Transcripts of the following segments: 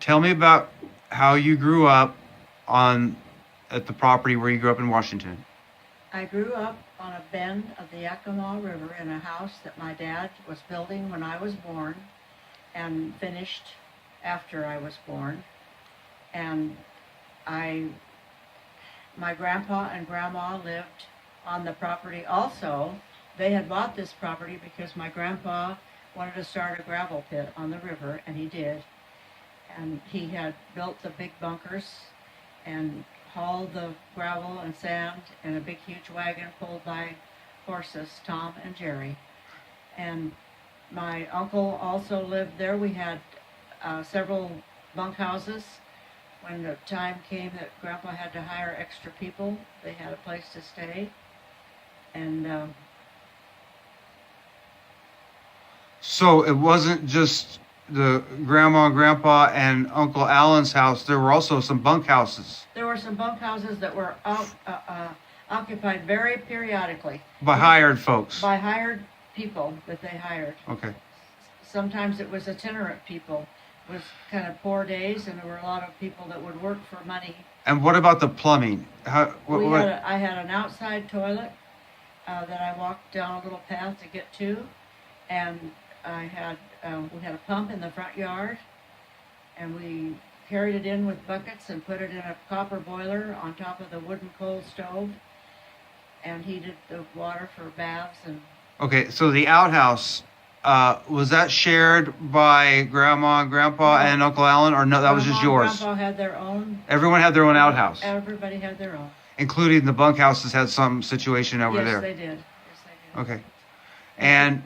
Tell me about how you grew up at the property where you grew up in Washington. I grew up on a bend of the Yakima River in a house that my dad was building when I was born and finished after I was born. And my grandpa and grandma lived on the property also. They had bought this property because my grandpa wanted to start a gravel pit on the river, and he did. And he had built the big bunkers and hauled the gravel and sand in a big huge wagon pulled by horses, Tom and Jerry. And my uncle also lived there. We had several bunkhouses. When the time came that Grandpa had to hire extra people, they had a place to stay. And So it wasn't just the grandma and grandpa and Uncle Alan's house. There were also some bunkhouses. There were some bunkhouses that were occupied very periodically. By hired folks. By hired people that they hired. Okay. Sometimes it was itinerant people. It was kind of poor days, and there were a lot of people that would work for money. And what about the plumbing? I had an outside toilet that I walked down a little path to get to, and we had a pump in the front yard, and we carried it in with buckets and put it in a copper boiler on top of the wooden coal stove, and heated the water for baths. And Okay, so the outhouse, was that shared by Grandma and Grandpa and Uncle Alan, or no, that was just Grandma and yours? Grandpa had their own. Everyone had their own outhouse, Everybody had their own. including the bunkhouses had some situation over Yes, there. they did. Yes, they did. Okay. And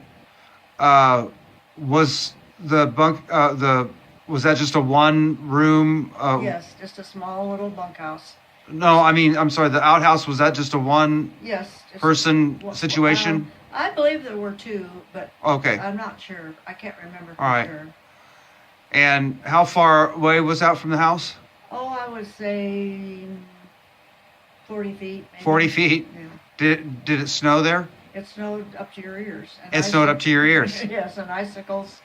was the was that just a one room? Yes, just a small little bunkhouse. No, I mean, I'm sorry, the outhouse, was that just a one Yes. Just person situation? I believe there were two, but Okay. I'm not sure. I can't remember for All right. sure. And how far away was that from the house? Oh, I would say 40 feet. Maybe. 40 feet? Yeah. Did it snow there? It snowed up to your ears. It snowed up to your ears. Yes, and icicles.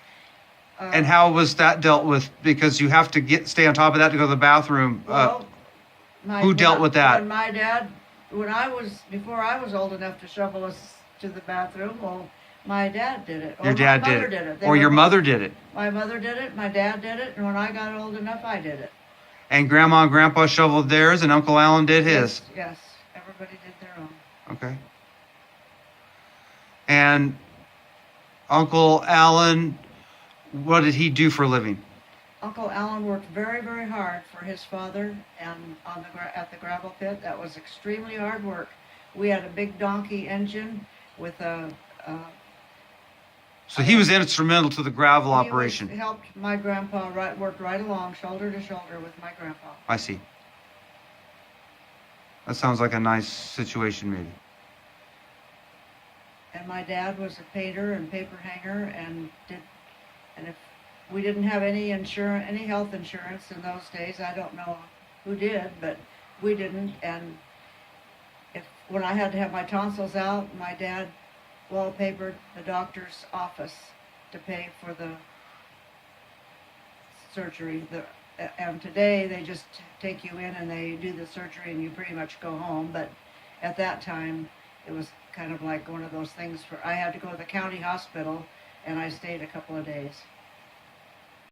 And how was that dealt with? Because you have to stay on top of that to go to the bathroom. Who dealt with that? When my dad, before I was old enough to shovel us to the bathroom, well, my dad did it. Your dad my did mother it. did it. Or your mother did it. My mother did it, my dad did it, and when I got old enough, I did it. And Grandma and Grandpa shoveled theirs, and Uncle Alan did his. Yes, everybody did their own. Okay. And Uncle Alan, what did he do for a living? Uncle Alan worked very, very hard for his father and at the gravel pit. That was extremely hard work. We had a big donkey engine with a. So he was instrumental to the gravel operation. He helped my grandpa work right along, shoulder to shoulder with my grandpa. I see. That sounds like a nice situation, maybe. And my dad was a painter and paper hanger, and if we didn't have any health insurance in those days, I don't know who did, but we didn't. And when I had to have my tonsils out, my dad wallpapered the doctor's office to pay for the surgery. And today they just take you in and they do the surgery and you pretty much go home. But at that time, it was kind of like one of those things I had to go to the county hospital, and I stayed a couple of days.